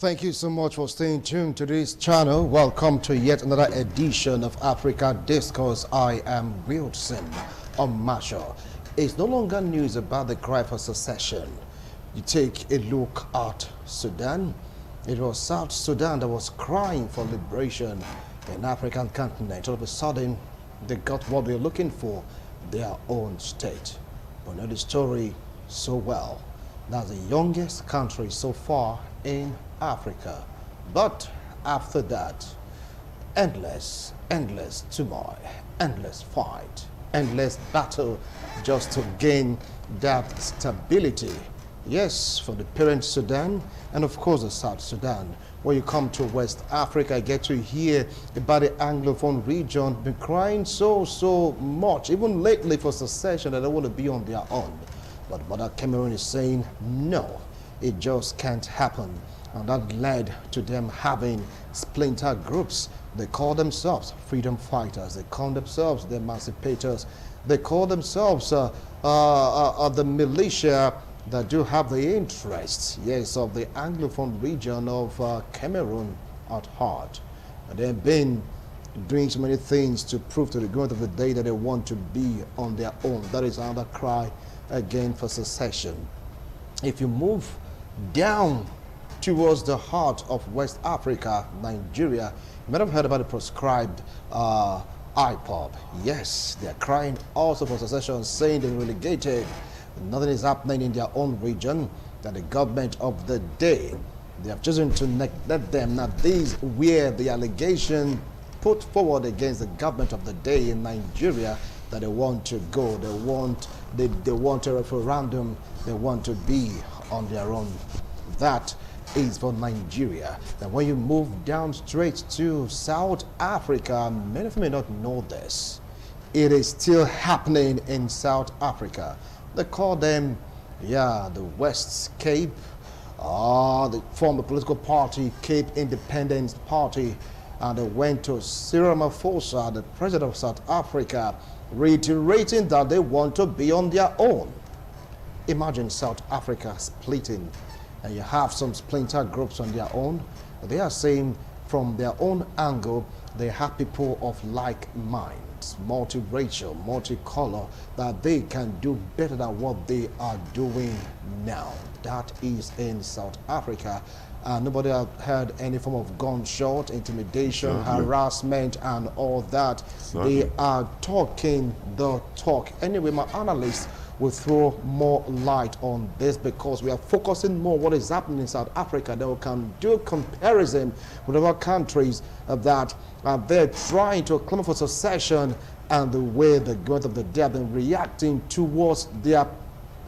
Thank you so much for staying tuned to this channel. Welcome to yet another edition of Africa Discourse. I am Wilson Omasho. It's no longer news about the cry for secession. You take a look at Sudan. It was South Sudan that was crying for liberation in the African continent. All of a sudden, they got what they're looking for, their own state. But know the story so well. That's the youngest country so far in Africa. But after that, endless turmoil, endless fight, endless battle just to gain that stability. Yes, for the parent Sudan and of course the South Sudan. When you come to West Africa, you get to hear about the Anglophone region been crying so much, even lately, for secession, that they want to be on their own. But what Cameroon is saying, no, it just can't happen. And that led to them having splinter groups. They call themselves freedom fighters. They call themselves the emancipators. They call themselves the militia that do have the interests, yes, of the Anglophone region of Cameroon at heart. And they've been doing so many things to prove to the government of the day that they want to be on their own. That is another cry again for secession. If you move down towards the heart of West Africa, Nigeria, you might have heard about the proscribed IPOB. Yes, they're crying also for secession, saying they're relegated. Nothing is happening in their own region, that the government of the day, they have chosen to neglect them. Now, these were the allegation put forward against the government of the day in Nigeria, that they want to go, they want a referendum, they want to be on their own. That is for Nigeria. Now, when you move down straight to South Africa, many of you may not know this. It is still happening in South Africa. They call them, the West Cape. They formed a political party, Cape Independence Party, and they went to Cyril Ramaphosa, the president of South Africa, reiterating that they want to be on their own. Imagine South Africa splitting, and you have some splinter groups on their own. They are saying from their own angle, they have people of like mind, multiracial, multicolor, that they can do better than what they are doing now. That is in South Africa. Nobody has heard any form of gunshot, intimidation, harassment, and all that. They are talking the talk. Anyway, my analysts will throw more light on this, because we are focusing more on what is happening in South Africa. Then we can do a comparison with other countries that they're trying to claim for secession, and the way the government of the day have been reacting towards their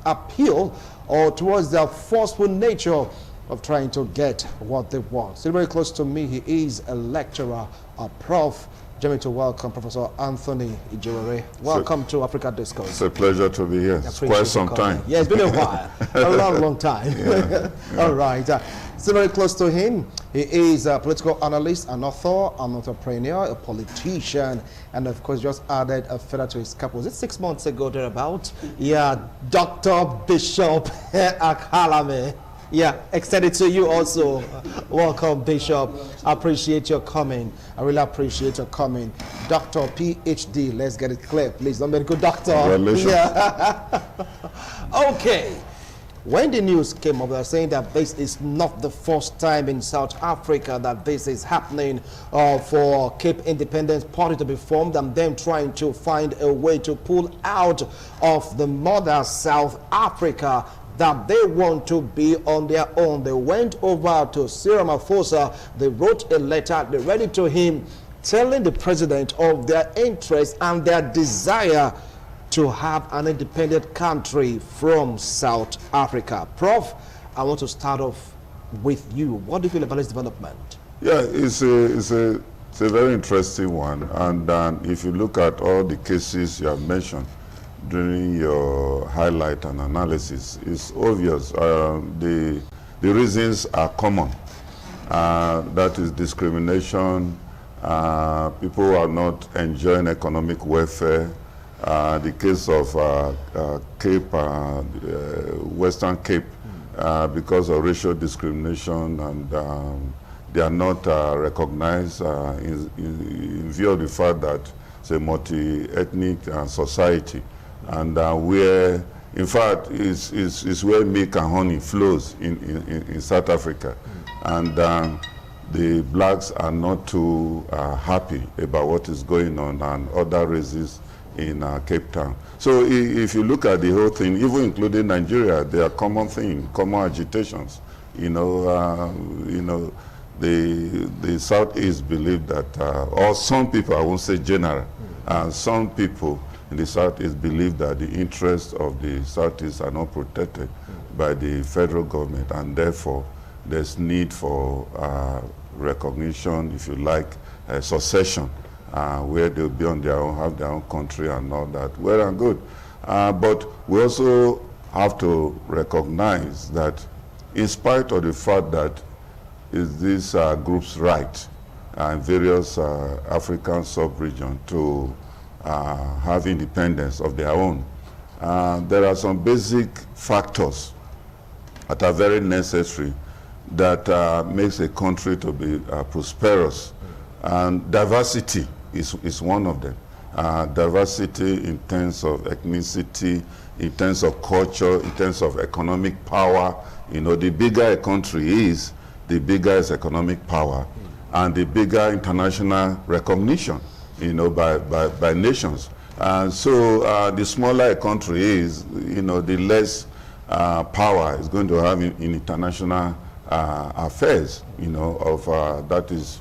appeal or towards their forceful nature of trying to get what they want. Still very close to me, he is a lecturer, a prof. Join me to welcome Professor Anthony Ijewere. Welcome to Africa Discourse. It's a pleasure to be here. It's quite some time. Yeah, it's been a while. A long time. Yeah. All right. Still very close to him, he is a political analyst, an author, an entrepreneur, a politician, and of course just added a feather to his cap. Was it 6 months ago thereabout? Yeah, Dr. Bishop Akalame. Yeah, extended to you also. Welcome, Bishop. I appreciate your coming. I really appreciate your coming. Dr. PhD, let's get it clear, please. I'm a good doctor. Congratulations. Yeah. Okay. When the news came up, they were saying that this is not the first time in South Africa that this is happening, for Cape Independence Party to be formed, and them trying to find a way to pull out of the mother South Africa, that they want to be on their own. They went over to Cyril Ramaphosa, they wrote a letter, they read it to him, telling the president of their interest and their desire to have an independent country from South Africa. Prof, I want to start off with you. What do you feel about this development? Yeah, it's a very interesting one. And if you look at all the cases you have mentioned during your highlight and analysis, it's obvious. The reasons are common. That is discrimination. People are not enjoying economic welfare. The case of Cape, Western Cape, because of racial discrimination, and they are not recognized in view of the fact that it's a multi-ethnic society, and where, in fact, is where milk and honey flows in South Africa. And the blacks are not too happy about what is going on, and other races in Cape Town. So if you look at the whole thing, even including Nigeria, there are common things, common agitations. The Southeast believe that, or some people, I won't say general, some people in the Southeast believe that the interests of the Southeast are not protected by the federal government, and therefore there's need for recognition, if you like, succession, where they'll be on their own, have their own country and all that. Well and good. But we also have to recognize that in spite of the fact that is this group's right in various African sub-regions to have independence of their own, there are some basic factors that are very necessary that makes a country to be prosperous. And diversity is one of them. Diversity in terms of ethnicity, in terms of culture, in terms of economic power. The bigger a country is, the bigger its economic power, and the bigger international recognition, by nations. And so the smaller a country is, the less power is going to have in international affairs, that is,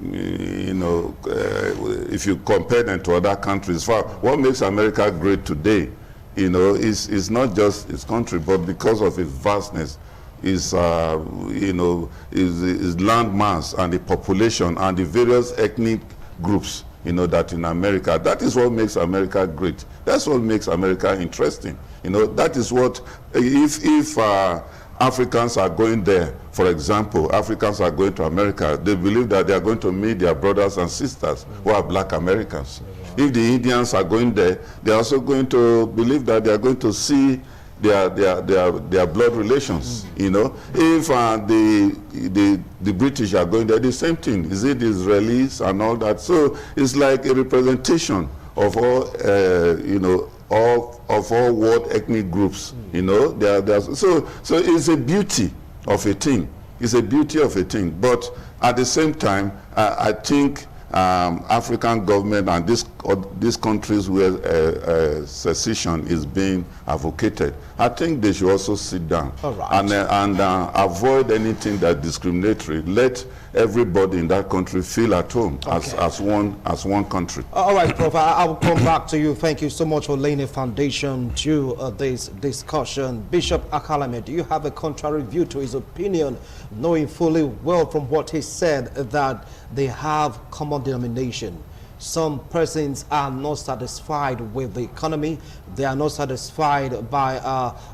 if you compare them to other countries. What makes America great today, is not just its country, but because of its vastness, its land mass and the population and the various ethnic groups, that in America. That is what makes America great. That's what makes America interesting. That is what, if Africans are going there, for example, Africans are going to America, they believe that they are going to meet their brothers and sisters who are black Americans. If the Indians are going there, they are also going to believe that they are going to see their blood relations. If the British are going there, the same thing. Is it the Israelis and all that? So it's like a representation of all of all world ethnic groups. So it's a beauty of a thing. It's a beauty of a thing. But at the same time, I think African government and these countries where secession is being advocated, I think they should also sit down and avoid anything that's discriminatory. Let everybody in that country feel at home as one country. All right, Prof. I will come back to you. Thank you so much for laying a foundation to this discussion. Bishop Akalame, do you have a contrary view to his opinion, knowing fully well from what he said that they have common denomination? Some persons are not satisfied with the economy. They are not satisfied by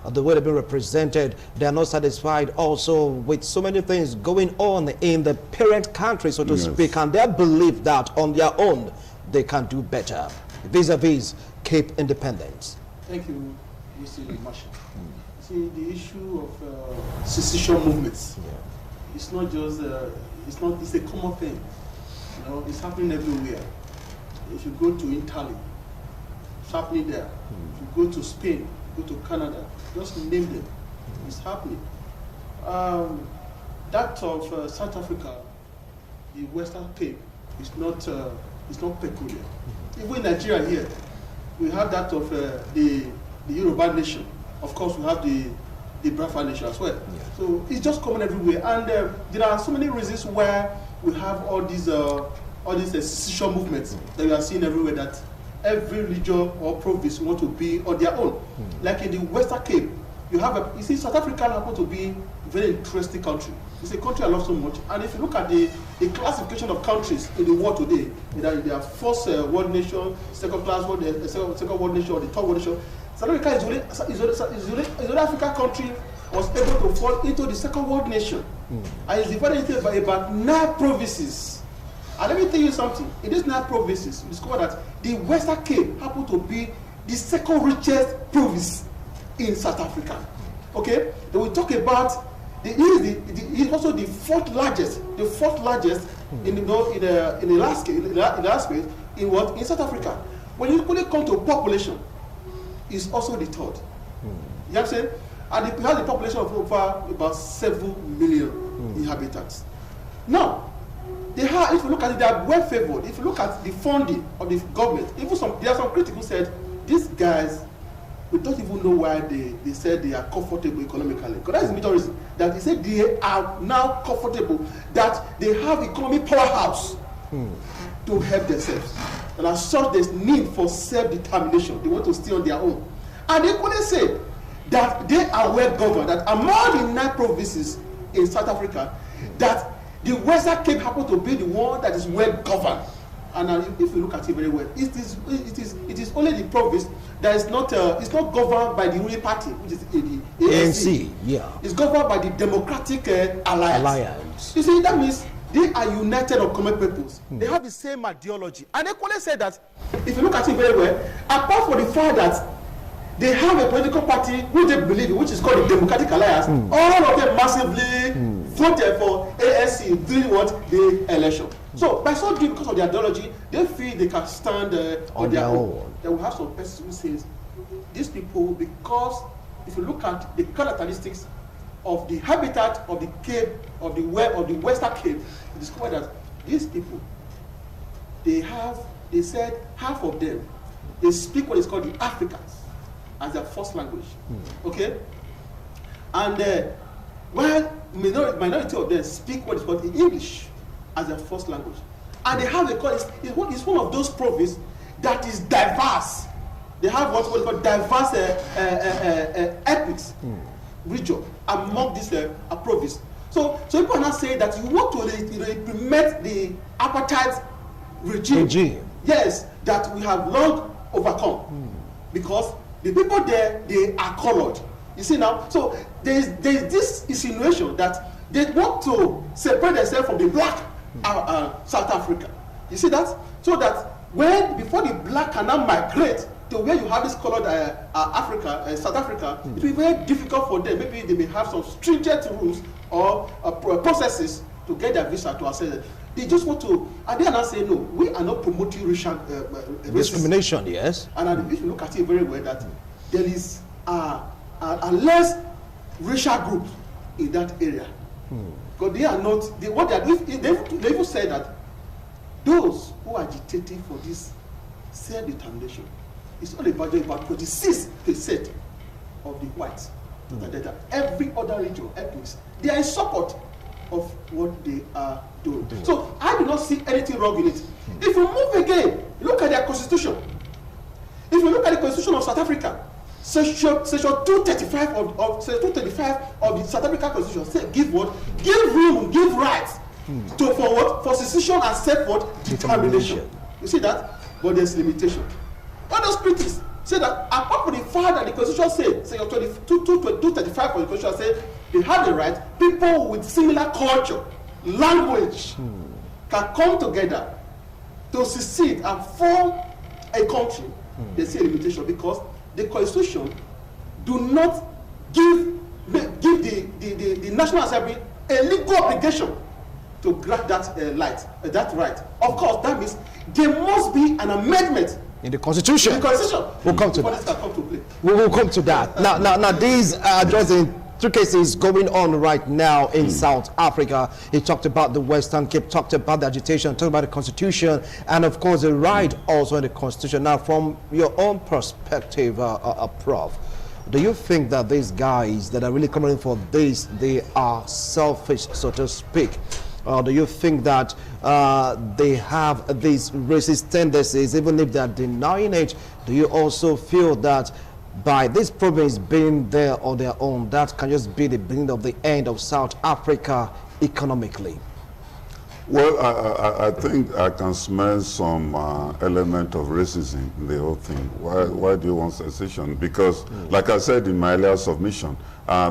the way they've been represented. They are not satisfied also with so many things going on in the parent country, so to speak, and they believe that on their own they can do better vis-a-vis Cape independence. Thank you, Mr. Marshall. See, the issue of secession movements, it's not just, it's a common thing. It's happening everywhere. If you go to Italy, it's happening there. If you go to Spain, go to Canada, just name them, it's happening. That of South Africa, the Western Cape, is not peculiar. Even in Nigeria here, we have that of the Yoruba nation. Of course, we have the Biafra nation as well. So it's just common everywhere. And there are so many reasons why we have all these secession movements that we are seeing everywhere, that every region or province want to be on their own. Like in the Western Cape, you see South Africa happen to be a very interesting country. It's a country I love so much. And if you look at the classification of countries in the world today, there are first world nation, second class world, second world nation, or the third world nation. South Africa is only African country was able to fall into the second world nation. And it's divided into about 9 provinces. And let me tell you something. In these 9 provinces, you discover that the Western Cape happened to be the second richest province in South Africa. Okay, they will talk about he's also the fourth largest in the last place in South Africa. When you come to population, is also the third. You know what I'm saying? And it has a population of over about 7 million inhabitants. Now, if you look at it, they are well favored. If you look at the funding of the government, even there are some critics who said these guys, we don't even know why they said they are comfortable economically. Because that's the major reason. That they said they are now comfortable, that they have economic powerhouse to help themselves. And as such, there's need for self-determination. They want to stay on their own. And they couldn't say that they are well governed, that among the 9 provinces in South Africa, that the Western Cape happen to be the one that is well governed. And if you look at it very well, it is only the province that is not it's not governed by the ruling party, which is the ANC. Yeah. It's governed by the Democratic Alliance. You see, that means they are united on common purpose. They have the same ideology. And they could say that, if you look at it very well, apart from the fact that they have a political party which they believe in, which is called the Democratic Alliance, all of them massively voted for ANC during the election. So by so doing, because of their ideology, they feel they can stand on their own. They will have some persons who says these people, because if you look at the characteristics of the habitat of the Cape, of the Western Cape, you discover that these people, they said half of them, they speak what is called the Afrikaans as their first language. Okay? And while minority of them speak what is called the English as their first language. And they have it's one of those provinces that is diverse. They have what's called diverse ethnics region among this province. So people are not saying that you want to implement the apartheid regime. Yes, that we have long overcome. Because the people there, they are colored. You see now? So there's this insinuation that they want to separate themselves from the black South Africa. You see that? So that before the black can now migrate to where you have this colored South Africa, it will be very difficult for them. Maybe they may have some stringent rules or processes to get their visa to access it. They just want to, and they are not saying, no, we are not promoting racial discrimination, yes. And if you look at it very well, that there is a less racial group in that area. Because they are not, they even say that those who are agitating for this self-determination, it's only about 26% of the whites. That every other region, ethnics, they are in support of what they are doing. So I do not see anything wrong in it. If you move again, look at their constitution. If you look at the constitution of South Africa, section 235 of the South African constitution say give what? Give room, give rights for what? For secession and self-determination. You see that? But there's limitation. All those critics say that apart from the fact that the constitution says, section 235 of the constitution say they have the right, people with similar culture, language can come together to secede and form a country. They say limitation because the constitution do not give the National Assembly a legal obligation to grant that right. Of course, that means there must be an amendment in the Constitution. We'll come to that. We will come to that. Now, these are just in 2 cases going on right now in South Africa. He talked about the Western Cape, talked about the agitation, talked about the Constitution, and of course the right also in the Constitution. Now, from your own perspective, Prof, do you think that these guys that are really coming in for this, they are selfish, so to speak? Or do you think that they have these racist tendencies, even if they are denying it? Do you also feel that by this province being there on their own, that can just be the beginning of the end of South Africa economically? Well, I think I can smell some element of racism in the whole thing. Why do you want secession? Because, like I said in my earlier submission,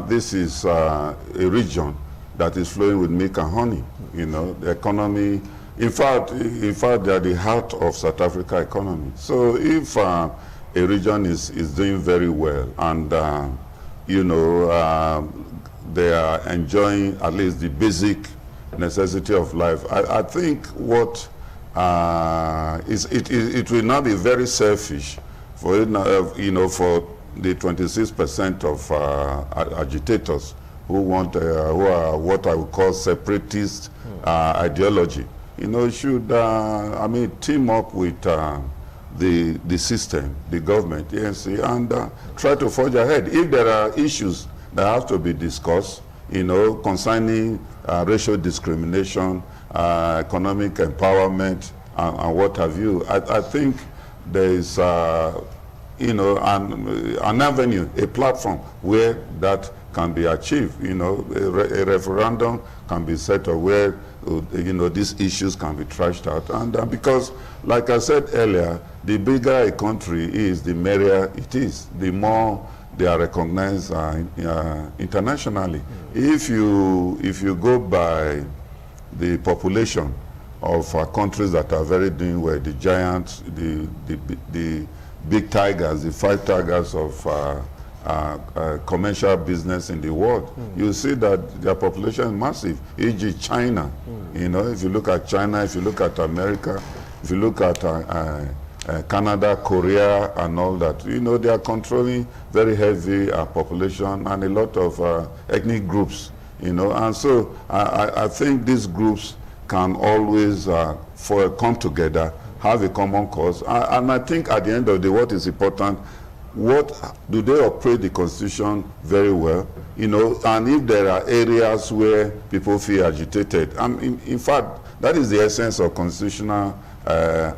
this is a region that is flowing with milk and honey. You know, the economy, in fact, they are the heart of South Africa economy. So if a region is doing very well and you know, they are enjoying at least the basic necessity of life. I think what it will not be very selfish for you know, for the 26% of agitators who want who are what I would call separatist ideology. You know, should I mean team up with the system, the government, the ANC, and try to forge ahead. If there are issues that have to be discussed, you know, concerning racial discrimination, economic empowerment, and what have you, I think there is, you know, an avenue, a platform where that can be achieved. You know, a referendum can be set up where, you know, these issues can be trashed out. And because, like I said earlier, the bigger a country is, the merrier it is, the more they are recognized internationally. If you go by the population of countries that are very doing well, the giants, the big tigers, the 5 tigers of commercial business in the world, you see that their population is massive, e.g. China. You know, if you look at China, if you look at America, if you look at Canada, Korea, and all that, you know, they are controlling very heavy population and a lot of ethnic groups, you know. And so I think these groups can always come together, have a common cause. And I think at the end of the day, what is important, do they operate the Constitution very well? You know, and if there are areas where people feel agitated, in fact, that is the essence of constitutional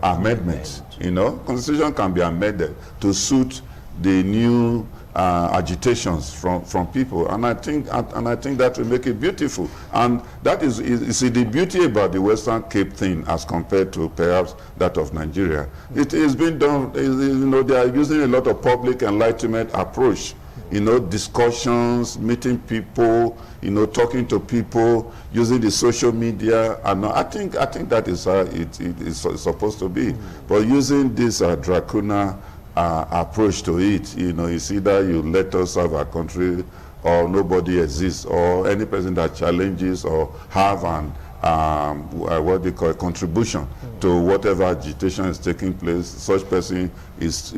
amendments. You know, Constitution can be amended to suit the new agitations from people, and I think that will make it beautiful. And that is you see, the beauty about the Western Cape thing as compared to perhaps that of Nigeria. It has been done. You know, they are using a lot of public enlightenment approach. You know, discussions, meeting people, you know, talking to people, using the social media, and I think that is it is supposed to be. But using this draconian approach to it, you know, it's either you let us have our country, or nobody exists, or any person that challenges or have an what they call a contribution to whatever agitation is taking place, such person is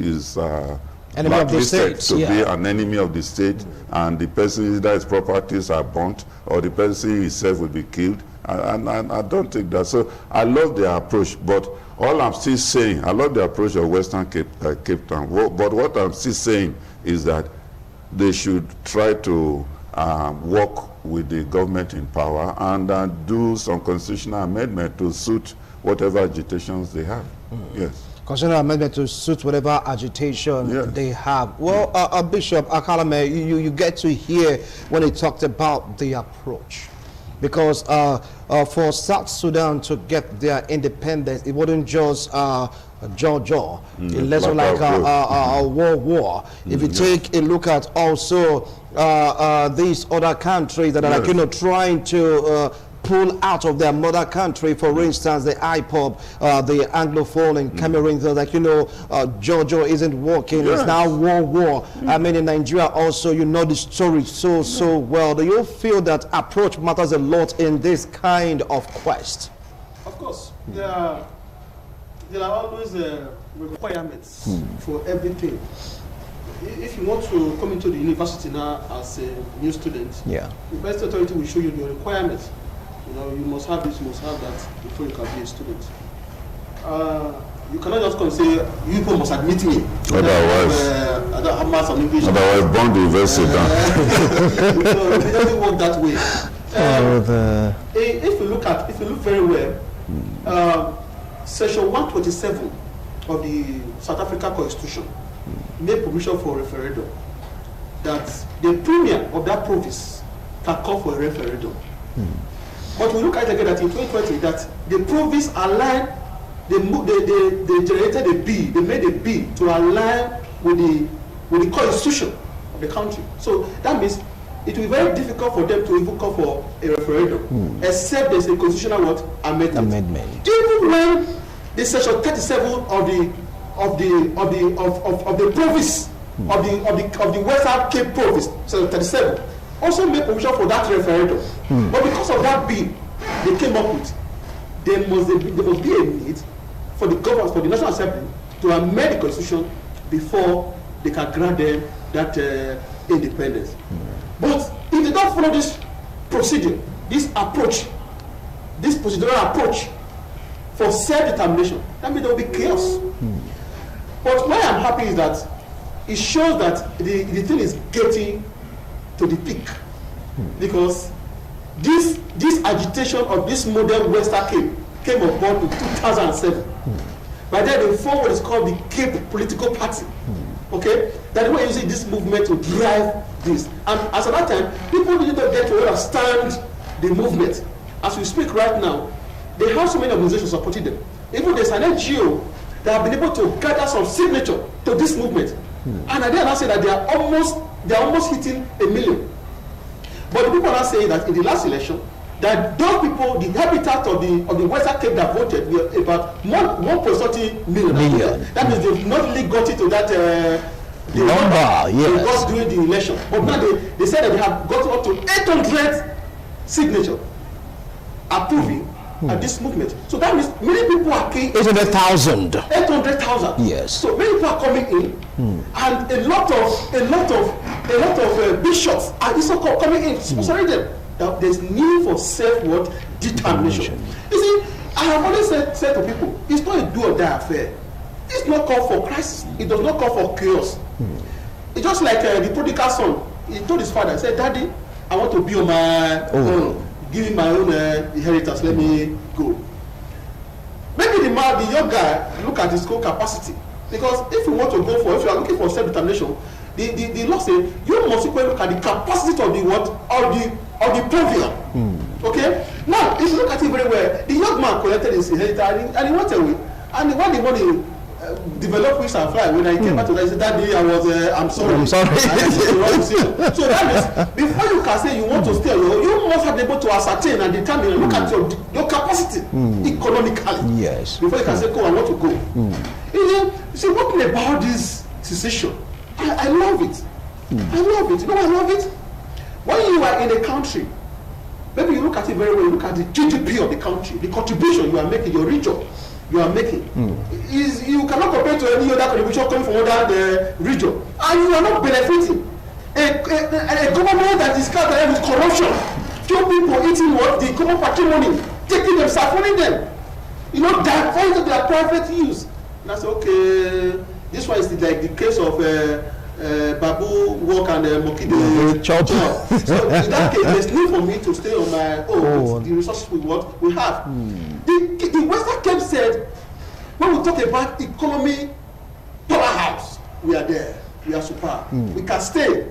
enemy of the state, to be an enemy of the state, and the person, either his properties are burnt or the person himself will be killed. And I don't think that. So I love their approach, but all I'm still saying, I love the approach of Western Cape Town. But what I'm still saying is that they should try to work with the government in power and do some constitutional amendment to suit whatever agitations they have. Yes. Constitutional amendment to suit whatever agitation they have. Well, Bishop Akalame, you get to hear when he talked about the approach. Because for South Sudan to get their independence, it wasn't just jaw. It less like a war. If you take a look at also these other countries that are like, you know, trying to pull out of their mother country, for instance, the IPOB, the Anglophone in Cameroon, they're like, you know, Jojo isn't working, it's now war. I mean, in Nigeria also, you know the story so well. Do you feel that approach matters a lot in this kind of quest? Of course. There are always requirements for everything. If you want to come into the university now as a new student, the best authority will show you the requirements. You know, you must have this, you must have that before you can be a student. You cannot just come and say, you people must admit me. Otherwise, I don't have maths and English. Otherwise, burn the university down. It doesn't work that way. If you look very well, Section 127 of the South African Constitution made provision for a referendum that the premier of that province can call for a referendum. But we look at it again that in 2020, that the province aligned, they generated a bill, they made a bill to align with the constitution of the country. So that means it will be very difficult for them to even call for a referendum, except there's a constitutional amendment. Even when the section 37 of the province of the Western Cape Province, so 37, also made provision for that referendum. But because of that bill they came up with, there must be a need for the government, for the National Assembly, to amend the constitution before they can grant them that independence. But if they don't follow this procedure, this approach, this procedural approach for self-determination, that means there will be chaos. But why I'm happy is that it shows that the thing is getting to the peak, because this agitation of this modern Western Cape came upon in 2007. By then they formed what is called the Cape Political Party. Okay, that they were using this movement to drive this, and as at that time, people didn't get to understand the movement. As we speak right now, they have so many organizations supporting them. Even there's an NGO that have been able to gather some signature to this movement, and I dare not say that they are almost hitting 1 million. But the people are saying that in the last election, that those people, the habitat of the Western Cape that voted, were about 1.30 million. That means they've not really got into that number, yes. They got during the election. But now they said that they have got up to 800 signatures approving this movement. So that means many people are keen. 800,000. 800,000. Yes. So many people are coming in, and a lot of bishops are also coming in, sponsoring them. That there's need for self-determination. You see, I have always said to people, it's not a do or die affair. It's not called for crisis. It does not call for chaos. It's just like the prodigal son. He told his father, he said, "Daddy, I want to be on my own. Give me my own inheritance. Let me go." Maybe the young guy look at his own capacity, because if you want to go for, if you are looking for self-determination, the law says you must equally look at the capacity of the previous. Okay. Now, if you look at it very well, the young man collected his inheritance and he went away. And when the money developed wings and fly, when I came back to that, he said, "Daddy, I'm sorry. I'm sorry." So that means before you can say you want to stay, you must have been able to ascertain and determine and look at your capacity economically. Yes. Before you can say, "Go, I want to go." You see, what about this secession? I love it. I love it. You know why I love it? When you are in a country, maybe you look at it very well, you look at the GDP of the country, the contribution you are making, your region you are making. You cannot compare to any other contribution coming from other region. And you are not benefiting. A government that is carried with corruption, few people eating what? The common patrimony, taking them, saffroning them, diverting to their private use. And I say, okay, this one is like the case of Babu walk and Monkey chop. So in that case, there's need for me to stay on my own with the resources we have. The Western Cape said, when we talk about economy powerhouse, we are there. We are super. We can stay.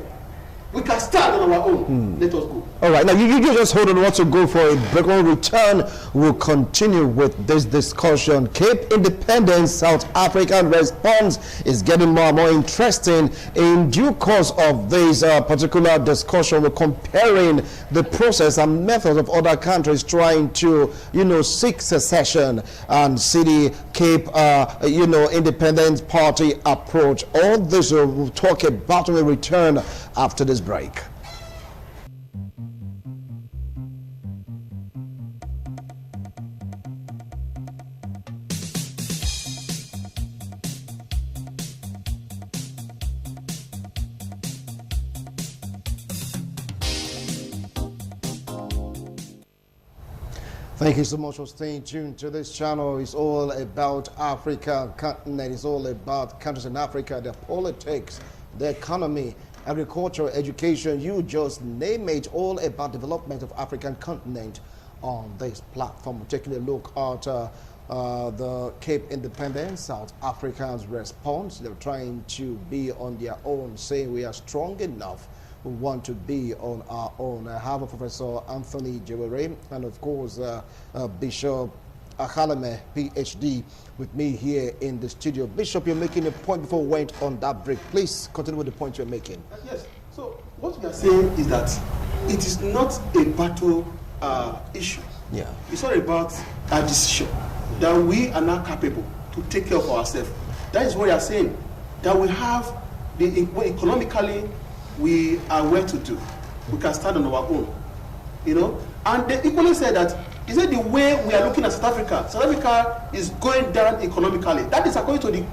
We can stand on our own. Let us go. All right. Now, you just hold on. Want to go for a break. When we return, we'll continue with this discussion. Cape Independence, South African response is getting more and more interesting. In due course of this particular discussion, we're comparing the process and methods of other countries trying to, seek secession and see the Cape, Independence Party approach. All this we'll talk about when we return after this break. Thank you so much for staying tuned to this channel. It's all about Africa continent. It's all about countries in Africa, their politics, the economy, agriculture, education, you just name it, all about development of African continent on this platform. We're taking a look at the Cape Independence, South Africa's response. They're trying to be on their own, saying we are strong enough. We want to be on our own. I have Professor Anthony Jewere and of course Bishop Akaleme, PhD, with me here in the studio. Bishop, you're making a point before we went on that break. Please continue with the point you're making. Yes. So what we are saying is that it is not a battle issue. Yeah. It's not about a decision that we are not capable to take care of ourselves. That is what we are saying. That we have economically, we are well to do. We can stand on our own, you know. And they equally said that, is it the way we are looking at South Africa? South Africa is going down economically. That is according to the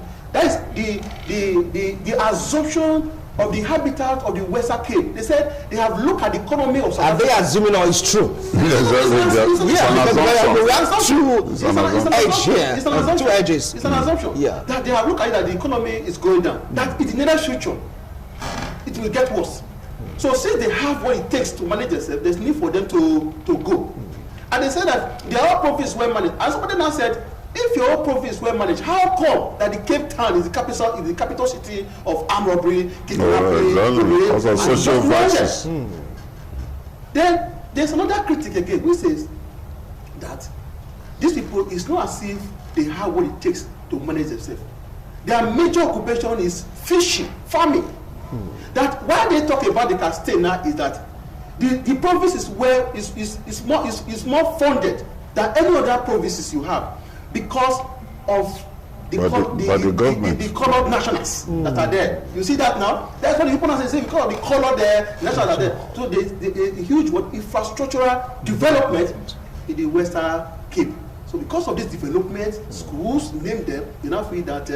assumption of the habitat of the Western Cape. They said they have looked at the economy of South Africa. Are they assuming all is true? It's an assumption. Two edges. It's an assumption. Yeah. That they have looked at it that the economy is going down. That in the near future, it will get worse. So since they have what it takes to manage themselves, there's need for them to go. And they said that their own profit is well managed. And somebody now said, if your own profit is well managed, how come that the Cape Town is the capital city of armed robbery, kidnapping, also social violence? Then there's another critic again, which says that these people, it's not as if they have what it takes to manage themselves. Their major occupation is fishing, farming. That why they talk about they can stay now is that the province is more funded than any other provinces you have because of the colored nationals that are there. You see that now? That's what the people are saying, because of the colored nationals are there. So there's a huge infrastructural development in the Western Cape. So because of this development, schools, name them, they now feel that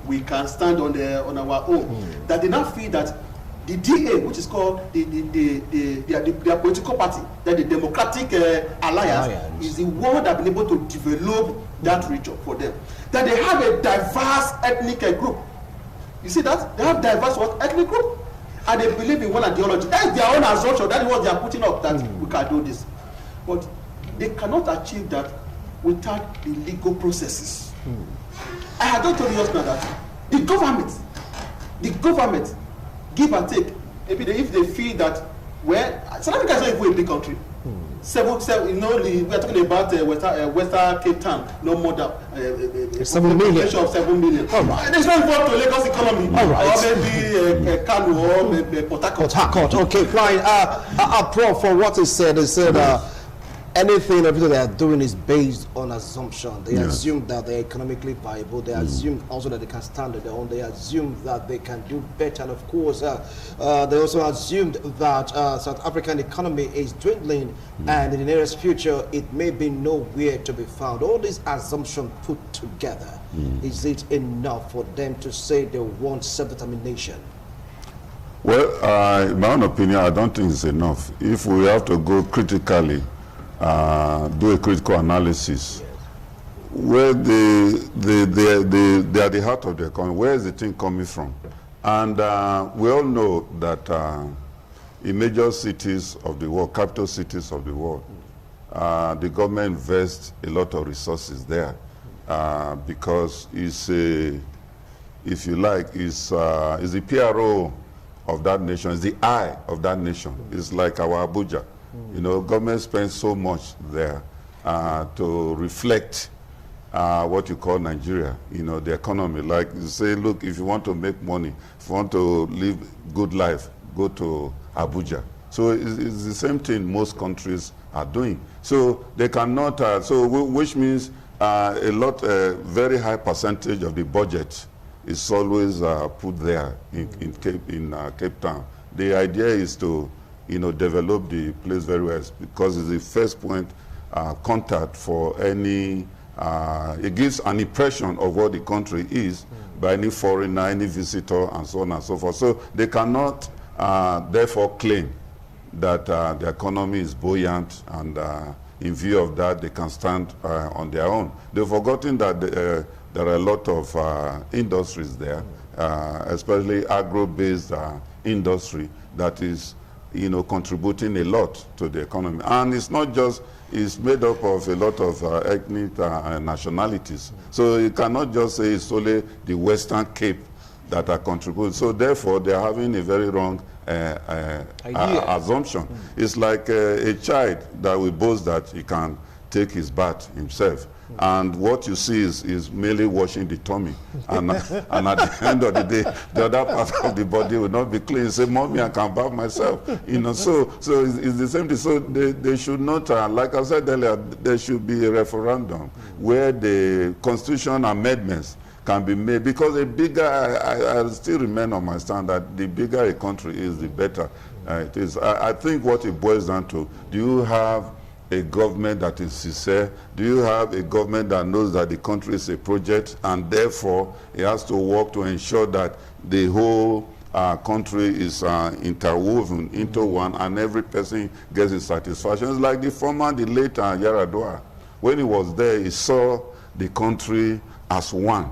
we can stand on our own. That they now feel that the DA, which is called their political party, that the Democratic Alliance is the one that has been able to develop that region for them. That they have a diverse ethnic group. You see that? They have diverse ethnic group. And they believe in one ideology. That is their own assumption. That is what they are putting up, that we can do this. But they cannot achieve that without the legal processes. I had just told you just now that the government, give and take, maybe if they feel that, well, South Africa is not even a big country. Seven, you know, we are talking about Western Cape Town, no more than 7 million. Of 7 million. All right. And it's not involved to Lagos economy. All right. Or maybe Kano or maybe Port Harcourt. Okay, fine. Prof, for what he said, anything everything they are doing is based on assumption. They assume that they're economically viable. They assume also that they can stand on their own. They assume that they can do better. And of course, they also assumed that South African economy is dwindling, and in the nearest future, it may be nowhere to be found. All these assumptions put together, is it enough for them to say they want self-determination? Well, in my own opinion, I don't think it's enough. If we have to go critically, do a critical analysis, where they are the heart of the economy. Where is the thing coming from? And we all know that in major cities of the world, capital cities of the world, the government invests a lot of resources there because it's if you like, is the PRO of that nation, is the eye of that nation. It's like our Abuja. You know, government spends so much there to reflect what you call Nigeria, you know, the economy. Like you say, look, if you want to make money, if you want to live good life, go to Abuja. So it's the same thing most countries are doing. So they cannot, which means a very high percentage of the budget is always put there in Cape Town. The idea is to, you know, develop the place very well, because it's the first point contact for any, it gives an impression of what the country is by any foreigner, any visitor, and so on and so forth. So they cannot therefore claim that the economy is buoyant, and in view of that, they can stand on their own. They've forgotten that there are a lot of industries there, especially agro-based industry that is, you know, contributing a lot to the economy. And it's not just, it's made up of a lot of ethnic nationalities. So you cannot just say it's only the Western Cape that are contributing. So therefore, they're having a very wrong assumption. It's like a child that will boast that he can take his bath himself. And what you see is merely washing the tummy. And at the end of the day, the other part of the body will not be clean. Say, Mommy, I can bath myself. You know, so it's the same thing. So they should not, like I said earlier, there should be a referendum where the constitution amendments can be made, because a bigger, I still remain on my stand that the bigger a country is, the better it is. I think what it boils down to, do you have a government that is sincere? Do you have a government that knows that the country is a project, and therefore it has to work to ensure that the whole country is interwoven into one, and every person gets his satisfaction? It's like the late Yaradua. When he was there, he saw the country as one,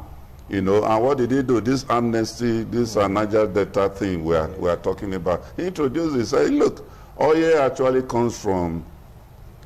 you know. And what did he do? This amnesty, this Niger Delta thing we are talking about. He introduced it. He said, look, oil actually comes from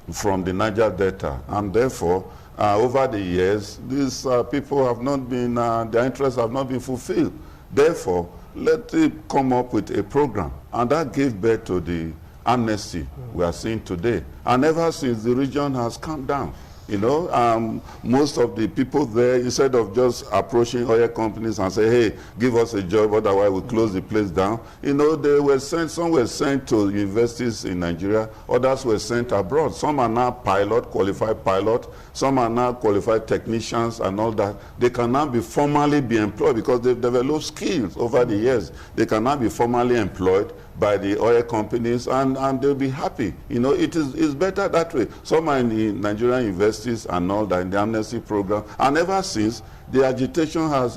the Niger Delta, and therefore, over the years, these people have not been, their interests have not been fulfilled. Therefore, let it come up with a program, and that gave birth to the amnesty we are seeing today. And ever since, the region has calmed down. You know, most of the people there, instead of just approaching oil companies and say, hey, give us a job, otherwise we close the place down, you know, they were sent, some were sent to universities in Nigeria, others were sent abroad. Some are now qualified pilot, some are now qualified technicians and all that. They can now be formally employed because they've developed skills over the years. They can now be formally employed by the oil companies, and they'll be happy. You know, it's better that way. Some are in the Nigerian universities and all that, in the amnesty program, and ever since, the agitation has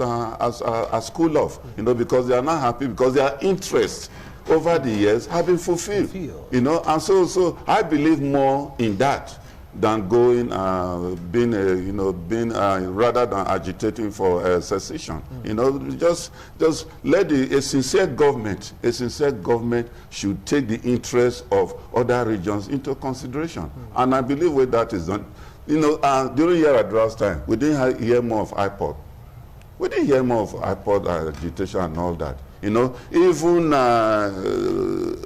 cooled off, you know, because they are not happy, because their interests over the years have been fulfilled. You know, and so I believe more in that than going, rather than agitating for secession. You know, just let a sincere government should take the interests of other regions into consideration. And I believe where that is done. You know, during Yaradua's time, we didn't hear more of IPOD. We didn't hear more of IPOD agitation and all that. You know, even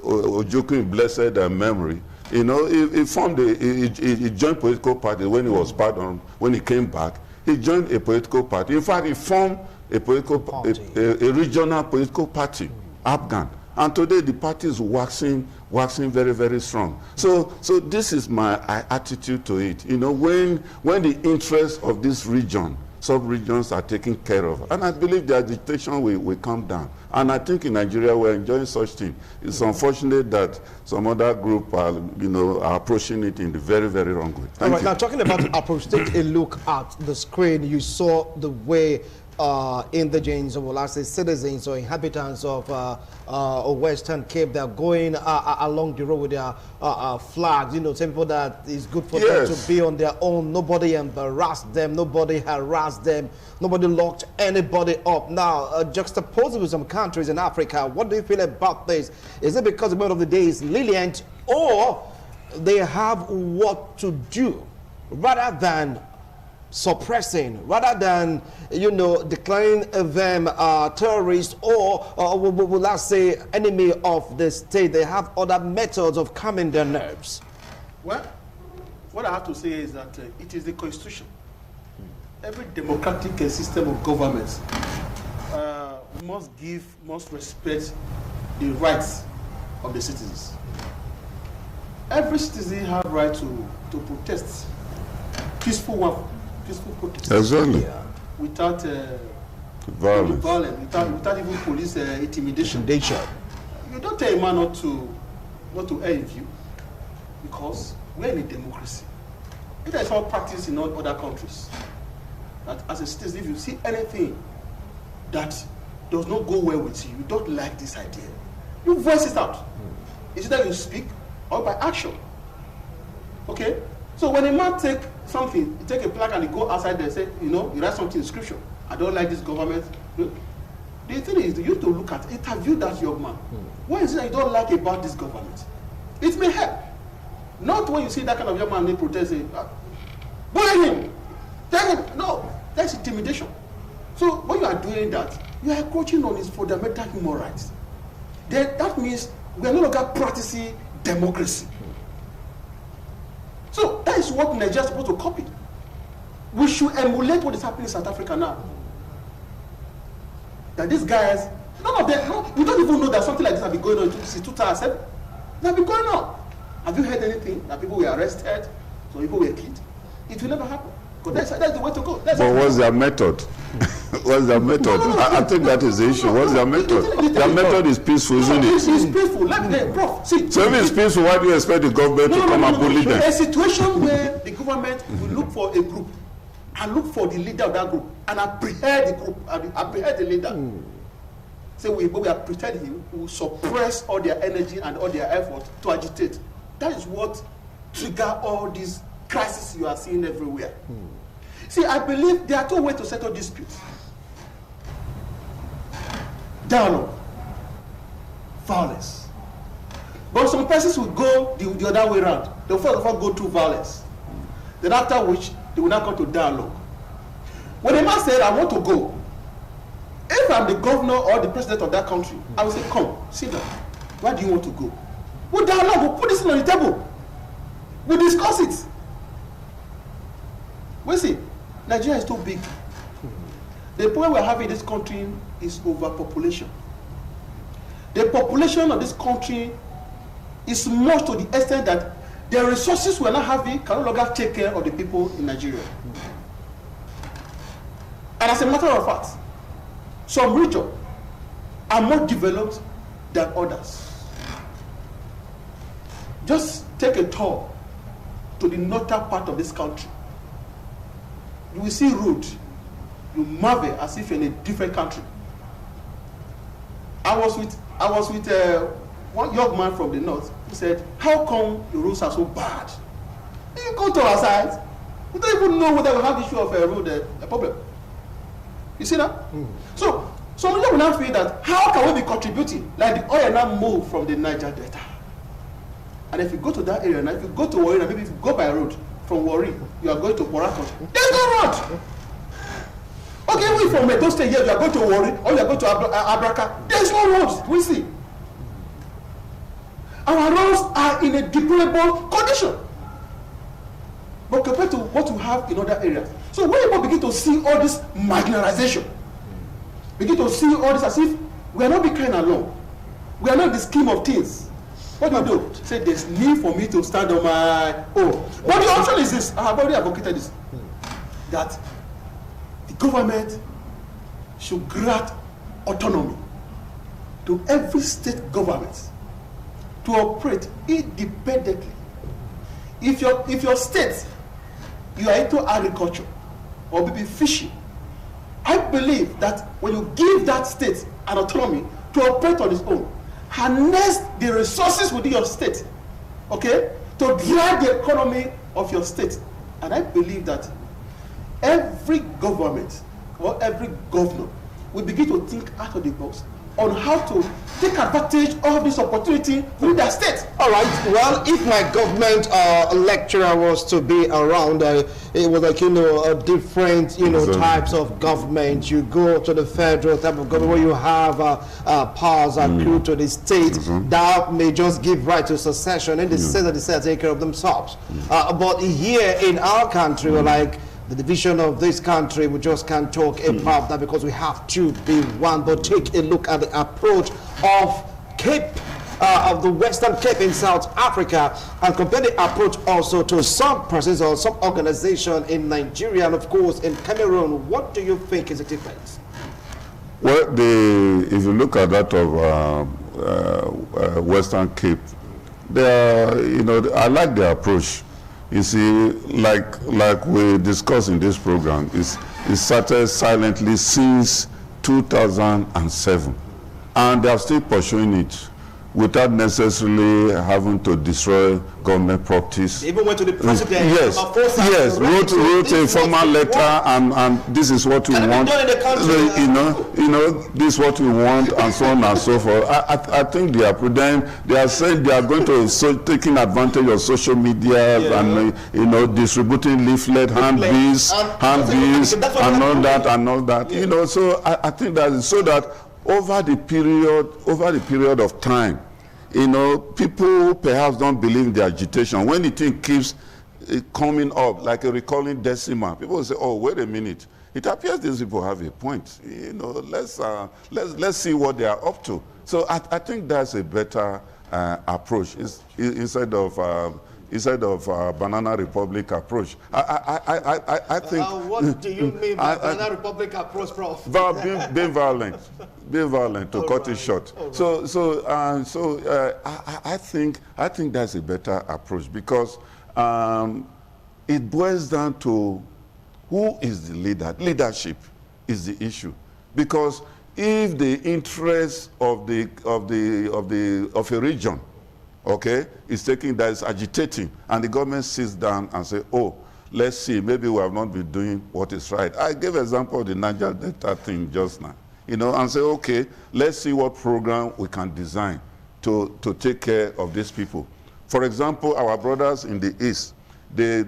Ojukwu, blessed memory, you know, he formed he joined political party when he was pardoned. When he came back, he joined a political party. In fact, he formed a political party, a regional political party, Afghan. And today the party is waxing very, very strong. So this is my attitude to it. You know, when the interests of this region, sub-regions are taken care of, and I believe the agitation will come down. And I think in Nigeria we're enjoying such things. It's unfortunate that some other group are, you know, are approaching it in the very, very wrong way. All right, now talking about approach, take a look at the screen. You saw the way indigents, or let's say citizens or inhabitants of Western Cape, they're going along the road with their flags. You know, some people that it's good for them to be on their own. Nobody embarrassed them. Nobody harassed them. Nobody locked anybody up. Now, juxtaposed with some countries in Africa, what do you feel about this? Is it because the word of the day is lenient, or they have what to do rather than suppressing, rather than, you know, declaring them terrorists or let's say enemy of the state? They have other methods of calming their nerves. Well, what I have to say is that it is the constitution. Every democratic system of government must respect the rights of the citizens. Every citizen have right to protest, peaceful protest. Exactly. Without violence, without even police intimidation. You don't tell a man not to air in view, because we're in a democracy. It is all practiced in all other countries. That as a citizen, if you see anything that does not go well with you, you don't like this idea, you voice it out. It's either you speak or by action. Okay? So when a man take something, he take a plaque and he go outside there and say, you know, he write something in scripture, I don't like this government. The thing is, you have to look at, interview that young man. What is it that you don't like about this government? It may help. Not when you see that kind of young man, they protest, say, bully him, tell him. No, that's intimidation. So when you are doing that, you are encroaching on his fundamental human rights. Then that means we are no longer practicing democracy. So that is what Nigeria is supposed to copy. We should emulate what is happening in South Africa now. That these guys, none of them, no, we don't even know that something like this has been going on since 2007. It has been going on. Have you heard anything that people were arrested, some people were killed? It will never happen. Because that's the way to go. But what's their method? What's their method? I think that is the issue. What's their method? Their method is peaceful, isn't it? It's peaceful. Let me, bro. See, so if it's peaceful, why do you expect the government to come and bully them? A situation where the government will look for a group and look for the leader of that group and apprehend the group and apprehend the leader. So we apprehend him, we will suppress all their energy and all their effort to agitate. That is what trigger all these crises you are seeing everywhere. See, I believe there are two ways to settle disputes. Dialogue, violence. But some persons will go the other way around. They'll first of all go through violence. Then after which, they will now come to dialogue. When a man said, I want to go, if I'm the governor or the president of that country, I will say, come, sit down. Why do you want to go? We'll dialogue, we'll put this on the table. We'll discuss it. We see, Nigeria is too big. The problem we're having in this country is overpopulation. The population of this country is much to the extent that the resources we're not having can no longer take care of the people in Nigeria. And as a matter of fact, some regions are more developed than others. Just take a tour to the northern part of this country. You will see road, you marvel as if you're in a different country. I was with one young man from the north who said, how come the roads are so bad? You go to our side, we don't even know whether we have issue of a road a problem. You see that? So some people will now feel that how can we be contributing like the oil now move from the Niger Delta? And if you go to that area now, if you go to Warri, maybe if you go by road from Warri, you are going to Borakot. There's no road. Okay, we from Edo State here, you are going to Warri or you are going to Abraka. There's no roads. We see. Our roads are in a deplorable condition. But compared to what we have in other areas. So when people begin to see all this marginalization, begin to see all this as if we are not becoming alone. We are not the scheme of things. What do? Say there's need for me to stand on my own. But the option is this, I have already advocated this, that the government should grant autonomy to every state government to operate independently. If your state, you are into agriculture or maybe fishing, I believe that when you give that state an autonomy to operate on its own, harness the resources within your state, okay, to drive the economy of your state. And I believe that every government or every governor will begin to think out of the box on how to take advantage of this opportunity within their state. All right. Well, if my government lecturer was to be around, it was like, different, types of government. You go to the federal type of government where you have powers accrued to the state. That may just give right to secession in the sense that they say take care of themselves. But here in our country, we're like, the division of this country, we just can't talk about that because we have to be one. But take a look at the approach of of the Western Cape in South Africa, and compare the approach also to some persons or some organization in Nigeria and of course in Cameroon. What do you think is the difference? Well, if you look at that of Western Cape, I like the approach. You see, like we discussed in this program, it started silently since 2007, and they are still pursuing it without necessarily having to destroy government properties. They even went to the president. Yes, wrote a formal letter, and this is what we want. This is what we want, and so on and so forth. I think they are saying they are going to taking advantage of social media and distributing leaflet, handbills, and all that. So I think that is so that over the period of time, people perhaps don't believe in the agitation. When the thing keeps coming up like a recurring decimal, people will say, "Oh, wait a minute! It appears these people have a point. Let's see what they are up to." So I think that's a better approach instead of instead of Banana Republic approach. I think. What do you mean by Banana Republic approach, Prof? Being violent to cut it short. Right. I think that's a better approach, because it boils down to who is the leader. Leadership is the issue, because if the interest of a region, okay, is taking, that is agitating, and the government sits down and say, oh, let's see, maybe we have not been doing what is right. I gave an example of the Niger Delta thing just now, you know, and say, okay, let's see what program we can design to take care of these people. For example, our brothers in the East, the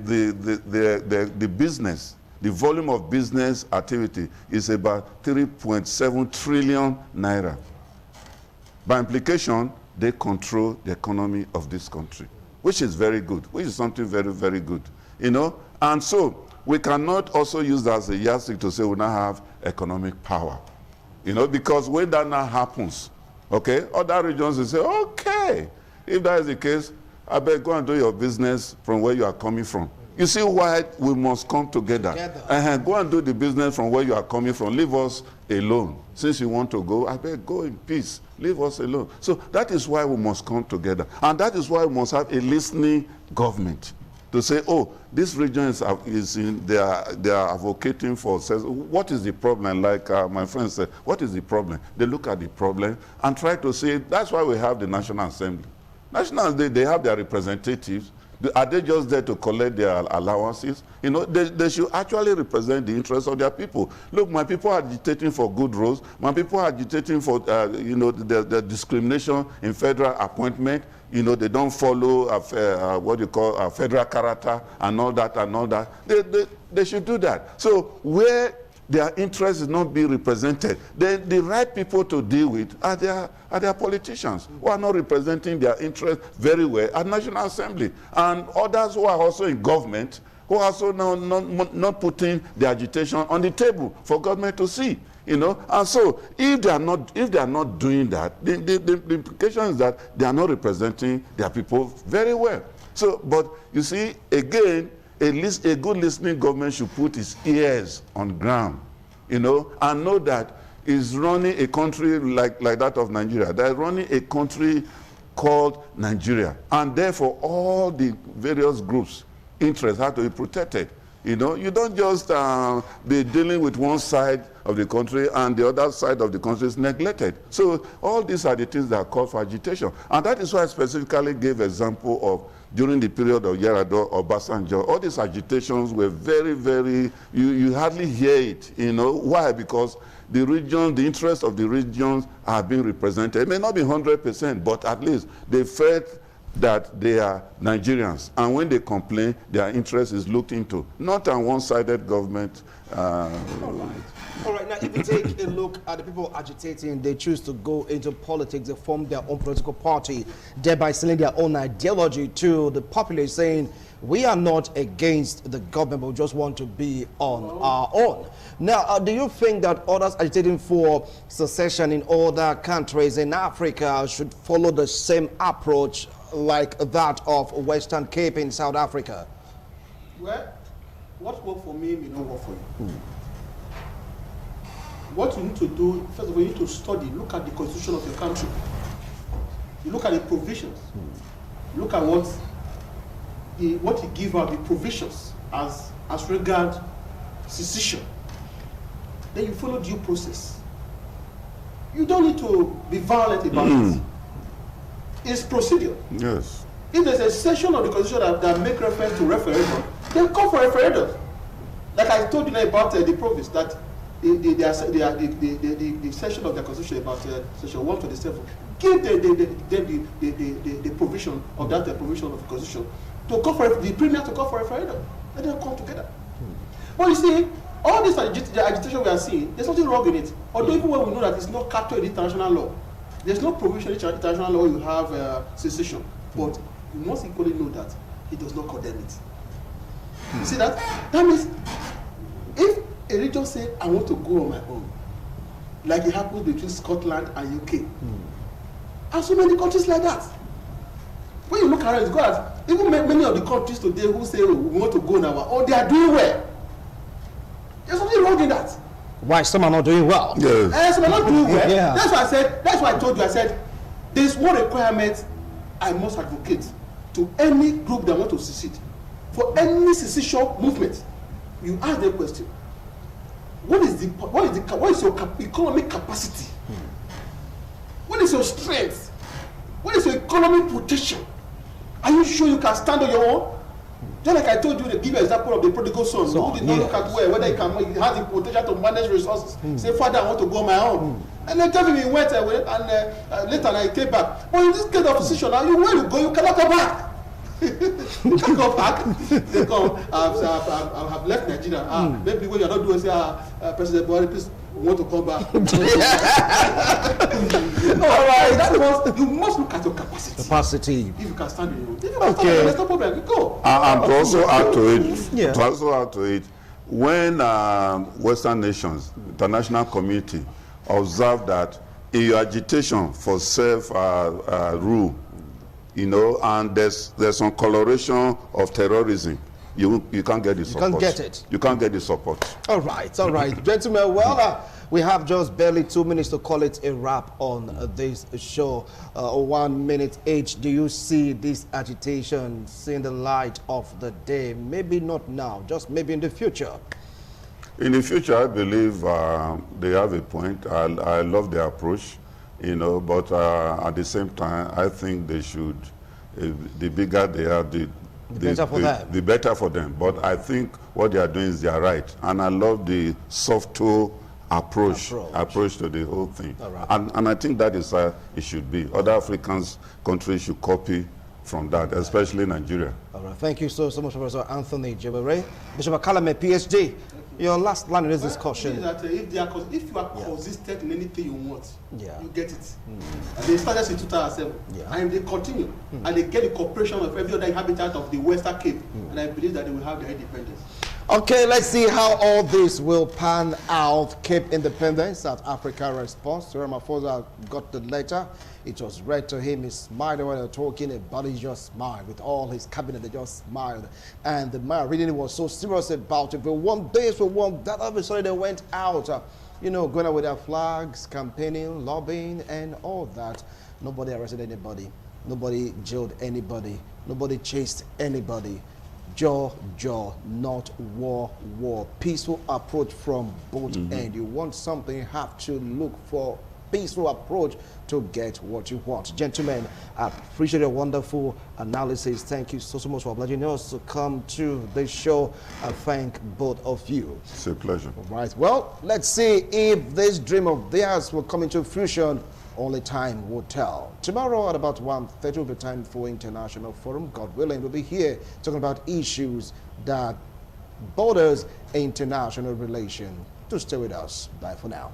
business, the volume of business activity is about 3.7 trillion naira. By implication, they control the economy of this country, which is very good, which is something very, very good, you know. And so we cannot also use that as a yardstick to say we now have economic power, you know, because when that now happens, okay, other regions will say, okay, if that is the case, I better go and do your business from where you are coming from. You see why we must come together. Go and do the business from where you are coming from. Leave us alone. Since you want to go, I better go in peace. Leave us alone. So that is why we must come together. And that is why we must have a listening government to say, oh, this region they are advocating for, says, what is the problem? Like my friend said, what is the problem? They look at the problem and try to say, that's why we have the National Assembly. National, they have their representatives. Are they just there to collect their allowances? You know, they should actually represent the interests of their people. Look, my people are agitating for good roads. My people are agitating for, you know, the discrimination in federal appointment. You know, they don't follow what you call federal character and all that and all that. They should do that. So where their interests is not being represented, the right people to deal with are their politicians who are not representing their interests very well at National Assembly, and others who are also in government who are also not putting the agitation on the table for government to see, you know. And so if they are not doing that, the implication is that they are not representing their people very well. So, but you see, again, a good listening government should put its ears on ground, you know, and know that is running a country like that of Nigeria. They're running a country called Nigeria, and therefore all the various groups' interests have to be protected. You know, you don't just be dealing with one side of the country and the other side of the country is neglected. So all these are the things that call for agitation, and that is why I specifically gave example of during the period of Yar'Adua or Obasanjo. All these agitations were very, very, you hardly hear it, you know. Why? Because the region, the interests of the regions are being represented. It may not be 100%, but at least they felt that they are Nigerians. And when they complain, their interest is looked into, not a one-sided government. All right, now if you take a look at the people agitating, they choose to go into politics, they form their own political party, thereby selling their own ideology to the populace, saying, we are not against the government, but we just want to be on our own. Now, do you think that others agitating for secession in other countries in Africa should follow the same approach like that of Western Cape in South Africa? Well, what worked for me may not work for you. What you need to do, first of all, you need to study, look at the constitution of your country. You look at the provisions. Look at what it gives out, the provisions as regard secession. Then you follow due process. You don't need to be violent about it. It's procedure. Yes. If there's a section of the constitution that make reference to referendum, then call for referendum. Like I told you now about the province, that the section of the constitution about section 127, give the provision of that provision of the constitution to call for the premier to call for referendum. Let them come together. But you see, all this agitation we are seeing, there's nothing wrong in it. Although even when we know that it's not captured in international law, there's no provision in international law you have secession. But you must equally know that he does not condemn it. You see that? That means if a region say, I want to go on my own, like it happens between Scotland and UK, and so many countries like that. when you look around, it's good at even many of the countries today who say, oh, we want to go now, oh, they are doing well. There's something wrong in that. Why some are not doing well? Yes. Some are not doing well. Yeah. That's why I said, that's why I told you, I said, there's one requirement I must advocate to any group that want to secede. For any secession movement, you ask them question. What is your economic capacity? What is your strength? What is your economic protection? Are you sure you can stand on your own? Just like I told you, to give you an example of the prodigal son, who did not look at whether he has the potential to manage resources. Say, Father, I want to go on my own. And then tell him he went away, and later I came back. But in this case of decision, now where you go, you cannot come back. You can't go back. They come, I have left Nigeria. Maybe when you're not doing, say, President Buhari, please want to come back. All right, you must look at your capacity. If you can stand on your own. If you can stand on your own, there's no problem. You go. And to also add to it, when Western nations, international community, observe that in your agitation for self-rule, you know, and there's some coloration of terrorism, you can't get the support. You can't get it. You can't get the support. All right, gentlemen. Well, we have just barely 2 minutes to call it a wrap on this show. 1 minute each. Do you see this agitation seeing the light of the day? Maybe not now, just maybe in the future. In the future, I believe they have a point. I love their approach, you know, but at the same time, I think they should, the bigger they are, the better for them. But I think what they are doing is they are right. And I love the soft approach to the whole thing. Right. And I think that is how it should be. Other African countries should copy from that, especially Nigeria. All right. Thank you so much, Professor Anthony Jebere. Bishop Akalame, PhD. Your last line in this discussion. That if you are consistent in anything you want, you get it. And they started in 2007, and they continue, and they get the cooperation of every other inhabitant of the Western Cape, and I believe that they will have their independence. Okay, let's see how all this will pan out. Cape Independence, South Africa response. Ramaphosa got the letter. It was read to him. He smiled when they were talking about it. He just smiled. With all his cabinet, they just smiled. And the man reading was so serious about it. We want this, we want that. All of a sudden, they went out, you know, going out with their flags, campaigning, lobbying, and all that. Nobody arrested anybody. Nobody jailed anybody. Nobody chased anybody. Jaw, not war. Peaceful approach from both ends. You want something, you have to look for peaceful approach to get what you want. Gentlemen, I appreciate your wonderful analysis. Thank you so much for obliging us to come to this show. I thank both of you. It's a pleasure. All right. Well, let's see if this dream of theirs will come into fruition. Only time will tell. Tomorrow at about 1:30 will be time for International Forum. God willing, we'll be here talking about issues that borders international relations. Do stay with us. Bye for now.